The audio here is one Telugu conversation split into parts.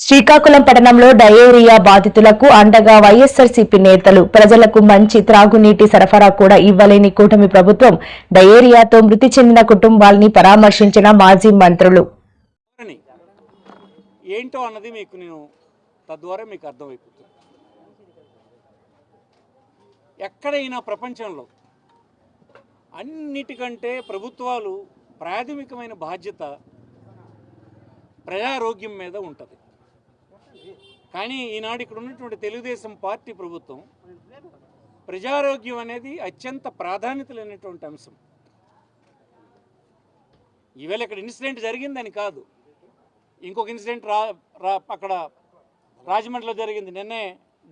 శ్రీకాకుళం పట్టణంలో డయేరియా బాధితులకు అండగా వైఎస్సార్సీపీ నేతలు ప్రజలకు మంచి త్రాగునీటి సరఫరా కూడా ఇవ్వలేని కూటమి ప్రభుత్వం డయేరియాతో మృతి చెందిన కుటుంబాల్ని పరామర్శించిన మాజీ మంత్రులు. ఏంటో అన్నది మీకు నేను తద్వారా మీకు అర్థమైపోతుంది. ఎక్కడైనా ప్రపంచంలో అన్నిటికంటే ప్రభుత్వాలు ప్రాథమికమైన బాధ్యత ప్రజారోగ్యం మీద ఉంటుంది. కానీ ఈనాడు ఇక్కడ ఉన్నటువంటి తెలుగుదేశం పార్టీ ప్రభుత్వం ప్రజారోగ్యం అనేది అత్యంత ప్రాధాన్యత లేనటువంటి అంశం. ఈవేళ ఇక్కడ ఇన్సిడెంట్ జరిగిందని కాదు, ఇంకొక ఇన్సిడెంట్ అక్కడ రాజమండ్రిలో జరిగింది. నిన్నే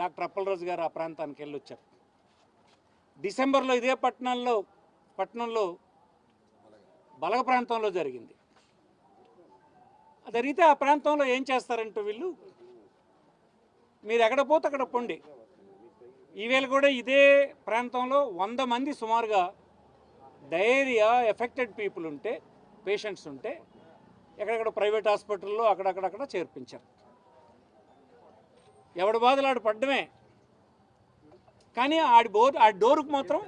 డాక్టర్ అప్పలరాజు గారు ఆ ప్రాంతానికి వెళ్ళొచ్చారు. డిసెంబర్లో ఇదే పట్టణంలో బలగ ప్రాంతంలో జరిగింది. జరిగితే ఆ ప్రాంతంలో ఏం చేస్తారంటే వీళ్ళు, మీరు ఎక్కడ పోతే అక్కడ పొండి. ఈవేళ కూడా ఇదే ప్రాంతంలో 100 మంది సుమారుగా డయేరియా ఎఫెక్టెడ్ పేషెంట్స్ ఉంటే ఎక్కడెక్కడ ప్రైవేట్ హాస్పిటల్లో అక్కడక్కడ చేర్పించారు. ఎవడి బాధలు ఆడు పడ్డమే. కానీ ఆడి డోరుకు మాత్రం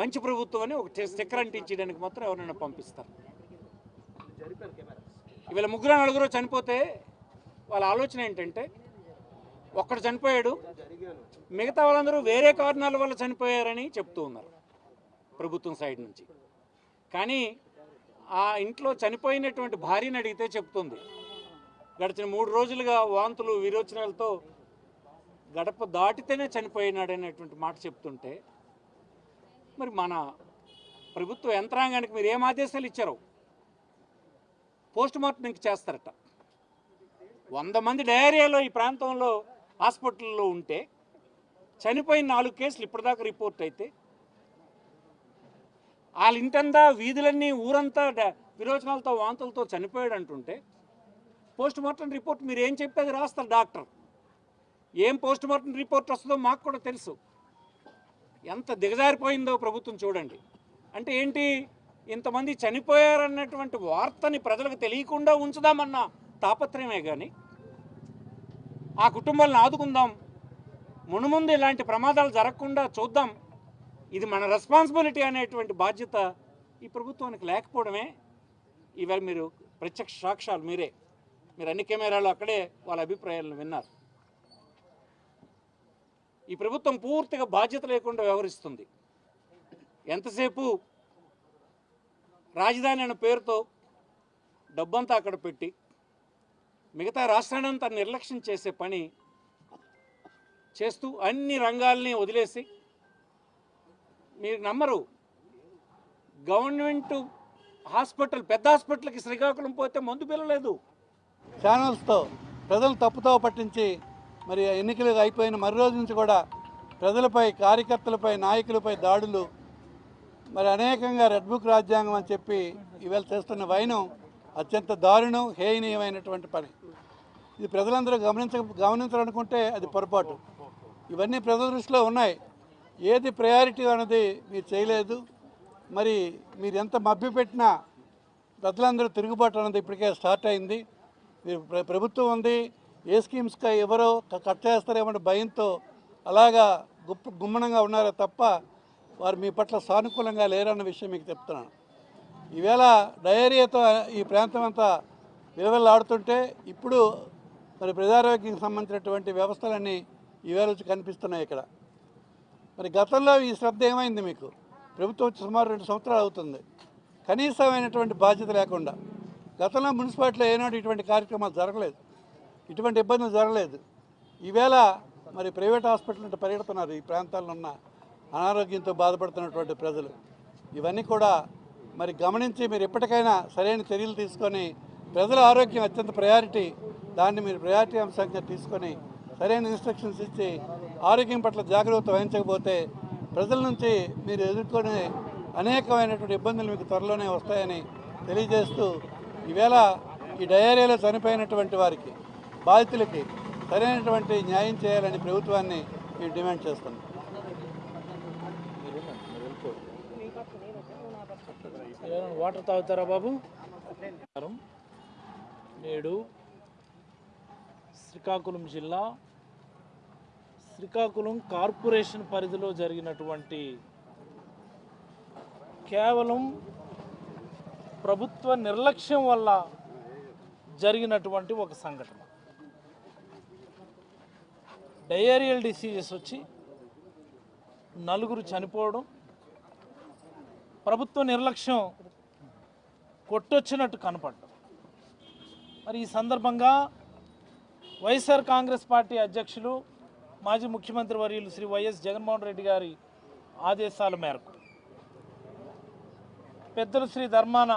మంచి ప్రభుత్వం అని ఒక స్టిక్కర్ అంటించడానికి మాత్రం ఎవరైనా పంపిస్తారు. ఇవాళ 3-4 చనిపోతే వాళ్ళ ఆలోచన ఏంటంటే, ఒక్కడు చనిపోయాడు, మిగతా వాళ్ళందరూ వేరే కారణాల వల్ల చనిపోయారని చెప్తూ ఉన్నారు ప్రభుత్వం సైడ్ నుంచి. కానీ ఆ ఇంట్లో చనిపోయినటువంటి భార్యని అడిగితే చెప్తుంది, గడిచిన 3 రోజులుగా వాంతులు విరోచనాలతో గడప దాటితేనే చనిపోయినాడనేటువంటి మాట చెప్తుంటే, మరి మన ప్రభుత్వ యంత్రాంగానికి మీరు ఏం ఆదేశాలు ఇచ్చారో పోస్ట్ మార్టం ఇంక చేస్తారట. 100 మంది డయేరియాలో ఈ ప్రాంతంలో హాస్పిటల్లో ఉంటే చనిపోయిన 4 కేసులు ఇప్పటిదాకా రిపోర్ట్ అయితే, వాళ్ళ ఇంటంతా వీధులన్నీ ఊరంతా విరోచనాలతో వాంతులతో చనిపోయాడు అంటుంటే, పోస్ట్ మార్టం రిపోర్ట్ మీరు ఏం చెప్తే అది రాస్తారు డాక్టర్. ఏం పోస్ట్ మార్టం రిపోర్ట్ వస్తుందో మాకు కూడా తెలుసు. ఎంత దిగజారిపోయిందో ప్రభుత్వం చూడండి. అంటే ఏంటి, ఇంతమంది చనిపోయారన్నటువంటి వార్తని ప్రజలకు తెలియకుండా ఉంచుదామన్న తాపత్రయమే కానీ, ఆ కుటుంబాలను ఆదుకుందాం, మునుముందు ఇలాంటి ప్రమాదాలు జరగకుండా చూద్దాం, ఇది మన రెస్పాన్సిబిలిటీ అనేటువంటి బాధ్యత ఈ ప్రభుత్వానికి లేకపోవడమే. ఇవాళ మీరు ప్రత్యక్ష సాక్ష్యాలు, మీరు అన్ని కెమెరాలు అక్కడే వాళ్ళ అభిప్రాయాలను విన్నారు. ఈ ప్రభుత్వం పూర్తిగా బాధ్యత లేకుండా వ్యవహరిస్తుంది. ఎంతసేపు రాజధాని అనే పేరుతో డబ్బంతా అక్కడ పెట్టి మిగతా రాష్ట్రాన్నంతా నిర్లక్ష్యం చేసే పని చేస్తూ అన్ని రంగాల్ని వదిలేసి, మీరు నమ్మరు, గవర్నమెంట్ హాస్పిటల్, పెద్ద హాస్పిటల్కి శ్రీకాకుళం పోతే మందు పిల్లలేదు. ఛానల్స్తో ప్రజలు తప్పుతో పట్టించి, మరి ఎన్నికలు అయిపోయిన మరో రోజు నుంచి కూడా ప్రజలపై, కార్యకర్తలపై, నాయకులపై దాడులు, మరి అనేకంగా రెడ్ బుక్ రాజ్యాంగం అని చెప్పి ఇవాళ చేస్తున్న వైనం అత్యంత దారుణం, హేయనీయమైనటువంటి పని. ఇది ప్రజలందరూ గమనించాలనుకుంటే అది పొరపాటు. ఇవన్నీ ప్రజల దృష్టిలో ఉన్నాయి. ఏది ప్రయారిటీ అన్నది మీరు చేయలేదు. మరి మీరు ఎంత మభ్యపెట్టినా ప్రజలందరూ తిరుగుబాటు అన్నది ఇప్పటికే స్టార్ట్ అయింది. మీరు ప్రభుత్వం ఉంది, ఏ స్కీమ్స్కి ఎవరో కట్ చేస్తారేమో భయంతో అలాగా గుమ్మనంగా ఉన్నారో తప్ప వారు మీ పట్ల సానుకూలంగా లేరన్న విషయం మీకు చెప్తున్నాను. ఈవేళ డయేరియాతో ఈ ప్రాంతం అంతా విలువలాడుతుంటే ఇప్పుడు మరి ప్రజారోగ్యం సంబంధించినటువంటి వ్యవస్థలన్నీ ఈవేళ వచ్చి కనిపిస్తున్నాయి ఇక్కడ. మరి గతంలో ఈ శ్రద్ధ ఏమైంది మీకు? ప్రభుత్వం వచ్చి సుమారు 2 సంవత్సరాలు అవుతుంది. కనీసమైనటువంటి బాధ్యత లేకుండా గతంలో మున్సిపాలిటీలో ఏనాడు ఇటువంటి కార్యక్రమాలు జరగలేదు, ఇటువంటి ఇబ్బందులు జరగలేదు. ఈవేళ మరి ప్రైవేట్ హాస్పిటల్ అంటే పరిగెడుతున్నారు ఈ ప్రాంతాల్లో ఉన్న అనారోగ్యంతో బాధపడుతున్నటువంటి ప్రజలు. ఇవన్నీ కూడా మరి గమనించి మీరు ఎప్పటికైనా సరైన చర్యలు తీసుకొని, ప్రజల ఆరోగ్యం అత్యంత ప్రయారిటీ, దాన్ని మీరు ప్రయారిటీ అంశంగా తీసుకొని సరైన ఇన్స్ట్రక్షన్స్ ఇచ్చి ఆరోగ్యం పట్ల జాగ్రత్త వహించకపోతే ప్రజల నుంచి మీరు ఎదుర్కొనే అనేకమైనటువంటి ఇబ్బందులు మీకు త్వరలోనే వస్తాయని తెలియజేస్తూ, ఈవేళ ఈ డయేరియాలో చనిపోయినటువంటి వారికి, బాధితులకి సరైనటువంటి న్యాయం చేయాలని ప్రభుత్వాన్ని మేము డిమాండ్ చేస్తున్నాం. వాటర్ తాగుతారా బాబు? నేడు శ్రీకాకుళం జిల్లా శ్రీకాకుళం కార్పొరేషన్ పరిధిలో జరిగినటువంటి కేవలం ప్రభుత్వ నిర్లక్ష్యం వల్ల జరిగినటువంటి ఒక సంఘటన. డయేరియల్ డిసీజెస్ వచ్చి 4 చనిపోవడం, ప్రభుత్వ నిర్లక్ష్యం కొట్టొచ్చినట్టు కనపడ్డం. మరి ఈ సందర్భంగా వైఎస్ఆర్ కాంగ్రెస్ పార్టీ అధ్యక్షులు మాజీ ముఖ్యమంత్రి వర్యులు శ్రీ వైఎస్ జగన్మోహన్ రెడ్డి గారి ఆదేశాల మేరకు పెద్దలు శ్రీ ధర్మాన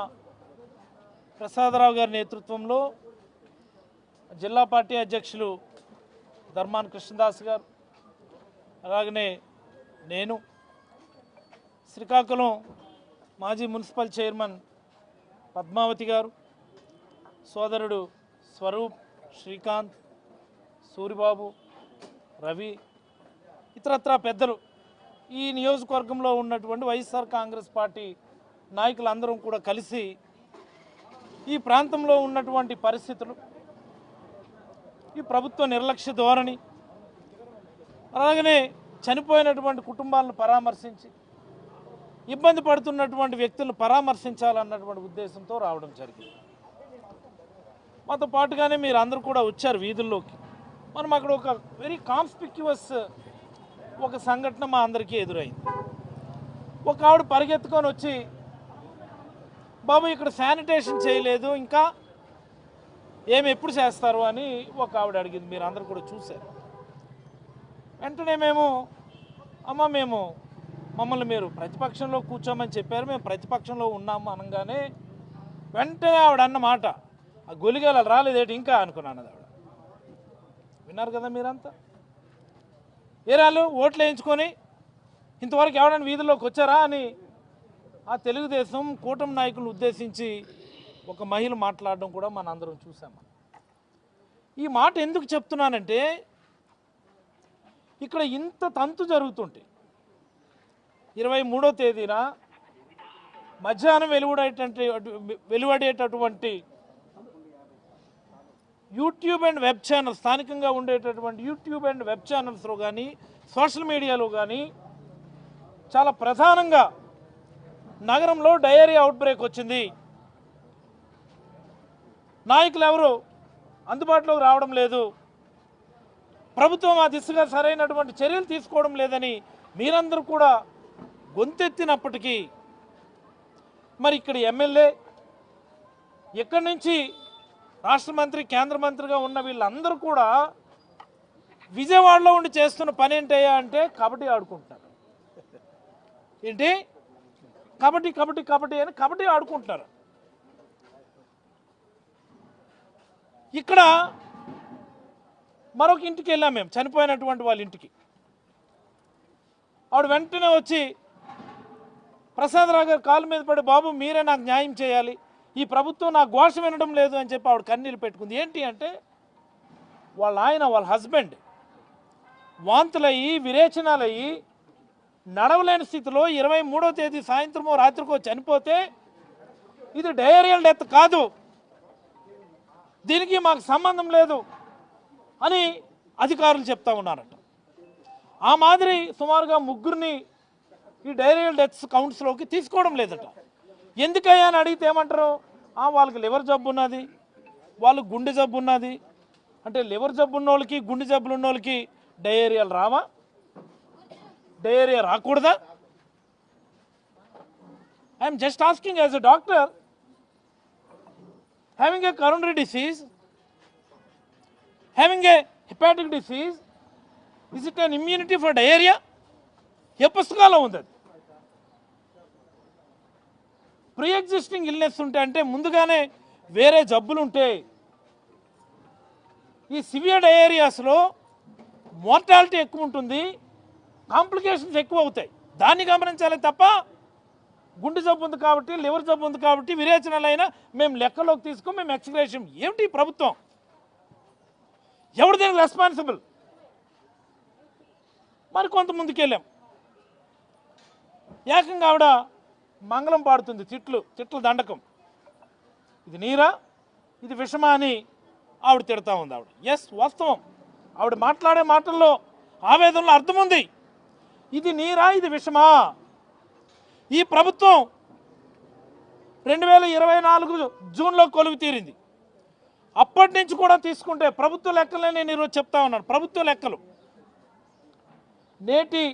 ప్రసాదరావు గారి నేతృత్వంలో జిల్లా పార్టీ అధ్యక్షులు ధర్మాన కృష్ణదాస్ గారు, అలాగనే నేను, శ్రీకాకుళం మాజీ మున్సిపల్ చైర్మన్ పద్మావతి గారు, సోదరుడు స్వరూప్, శ్రీకాంత్, సూరిబాబు, రవి, ఇతరత్రా పెద్దలు, ఈ నియోజకవర్గంలో ఉన్నటువంటి వైఎస్ఆర్ కాంగ్రెస్ పార్టీ నాయకులందరం కూడా కలిసి ఈ ప్రాంతంలో ఉన్నటువంటి పరిస్థితులు, ఈ ప్రభుత్వ నిర్లక్ష్య ధోరణి, అలాగనే చనిపోయినటువంటి కుటుంబాలను పరామర్శించి ఇబ్బంది పడుతున్నటువంటి వ్యక్తులను పరామర్శించాలన్నటువంటి ఉద్దేశంతో రావడం జరిగింది. మాతో పాటుగానే మీరు అందరూ కూడా వచ్చారు వీధుల్లోకి. మనం అక్కడ ఒక వెరీ కాన్స్పిక్యువస్ ఒక సంఘటన మా అందరికీ ఎదురైంది. ఒక ఆవిడ పరిగెత్తుకొని వచ్చి, బాబు ఇక్కడ శానిటేషన్ చేయలేదు, ఇంకా ఎప్పుడు చేస్తారు అని ఒక ఆవిడ అడిగింది. మీరు అందరూ కూడా చూశారు. వెంటనే మేము, అమ్మ మమ్మల్ని మీరు ప్రతిపక్షంలో కూర్చోమని చెప్పారు, మేము ప్రతిపక్షంలో ఉన్నాము అనగానే వెంటనే ఆవిడ అన్న మాట, ఆ గొలిగేల రాలేదేటి ఇంకా అనుకున్నాను. ఆవిడ విన్నారు కదా మీరంతా. ఏరాలు ఓట్లు వేయించుకొని ఇంతవరకు ఎవడైనా వీధుల్లోకి వచ్చారా అని ఆ తెలుగుదేశం కూటమి నాయకులను ఉద్దేశించి ఒక మహిళ మాట్లాడడం కూడా మన అందరం చూసాము. ఈ మాట ఎందుకు చెప్తున్నానంటే, ఇక్కడ ఇంత తంతు జరుగుతుంటే 23వ తేదీన మధ్యాహ్నం వెలువడేటటువంటి యూట్యూబ్ అండ్ వెబ్ ఛానల్స్, స్థానికంగా ఉండేటటువంటి యూట్యూబ్ అండ్ వెబ్ ఛానల్స్లో కానీ సోషల్ మీడియాలో కానీ చాలా ప్రధానంగా నగరంలో డయేరియా అవుట్బ్రేక్ వచ్చింది, నాయకులు ఎవరు అందుబాటులోకి రావడం లేదు, ప్రభుత్వం ఆ దిశగా సరైనటువంటి చర్యలు తీసుకోవడం లేదని మీరందరూ కూడా గొంతెత్తినప్పటికీ, మరి ఇక్కడ ఎమ్మెల్యే, ఇక్కడి నుంచి రాష్ట్ర మంత్రి, కేంద్ర మంత్రిగా ఉన్న వీళ్ళందరూ కూడా విజయవాడలో ఉండి చేస్తున్న పని ఏంటయ్యా అంటే కబడ్డీ ఆడుకుంటున్నారు. ఏంటి కబడ్డీ కబడ్డీ కబడ్డీ అని కబడ్డీ ఆడుకుంటున్నారు. ఇక్కడ మరొక ఇంటికి వెళ్ళాం మేము, చనిపోయినటువంటి వాళ్ళ ఇంటికి. ఆవిడ వెంటనే వచ్చి ప్రసాదరావు గారు కాలు మీద పడి, బాబు మీరే నాకు న్యాయం చేయాలి, ఈ ప్రభుత్వం నా ఘోష వినడం లేదు అని చెప్పి ఆవిడ కన్నీళ్ళు పెట్టుకుంది. ఏంటి అంటే వాళ్ళ ఆయన, వాళ్ళ హస్బెండ్ వాంతులయ్యి విరేచనాలయ్యి నడవలేని స్థితిలో 23వ తేదీ సాయంత్రమో రాత్రికో చనిపోతే ఇది డయేరియల్ డెత్ కాదు, దీనికి మాకు సంబంధం లేదు అని అధికారులు చెప్తా ఉన్నారట. ఆ మాదిరి సుమారుగా 3 ఈ డయేరియల్ డెత్స్ కౌంట్స్లోకి తీసుకోవడం లేదట. ఎందుకయ్యా అని అడిగితే ఏమంటారు, వాళ్ళకి లివర్ జబ్బు ఉన్నది, వాళ్ళకి గుండె జబ్బు ఉన్నది. అంటే లివర్ జబ్బు ఉన్న వాళ్ళకి, గుండె జబ్బులు ఉన్న వాళ్ళకి డయేరియాలు రావా? డయేరియా రాకూడదా? I'm just asking as a doctor, having a coronary disease, having a hepatic disease, is it an immunity for diarrhea? ఏ పుస్తకాల్లో ఉంది అది? ప్రీ ఎగ్జిస్టింగ్ ఇల్నెస్ ఉంటే, అంటే ముందుగానే వేరే జబ్బులు ఉంటే, ఈ సివియర్ డయేరియాస్లో మోర్టాలిటీ ఎక్కువ ఉంటుంది, కాంప్లికేషన్స్ ఎక్కువ అవుతాయి. దాన్ని గమనించాలి తప్ప గుండె జబ్బు ఉంది కాబట్టి, లివర్ జబ్బు ఉంది కాబట్టి విరేచనాలైనా మేము లెక్కలోకి తీసుకో, మేము ఎక్స్గ్రేషన్. ఏమిటి ప్రభుత్వం? ఎవరు దీనికి రెస్పాన్సిబుల్? మరి కొంత ముందుకెళ్ళాం, ఏకంగా ఆవిడ మంగళం పాడుతుంది, తిట్ల దండకం. ఇది నీరా, ఇది విషమా అని ఆవిడ తిడతా ఉంది. ఆవిడ ఎస్ వాస్తవం, ఆవిడ మాట్లాడే మాటల్లో ఆవేదనలో అర్థం ఉంది. ఇది నీరా, ఇది విషమా? ఈ ప్రభుత్వం 2024 జూన్లో కొలువు తీరింది. అప్పటి నుంచి కూడా తీసుకుంటే ప్రభుత్వ లెక్కలే నేను ఈరోజు చెప్తా ఉన్నాను. ప్రభుత్వ లెక్కలు నేటి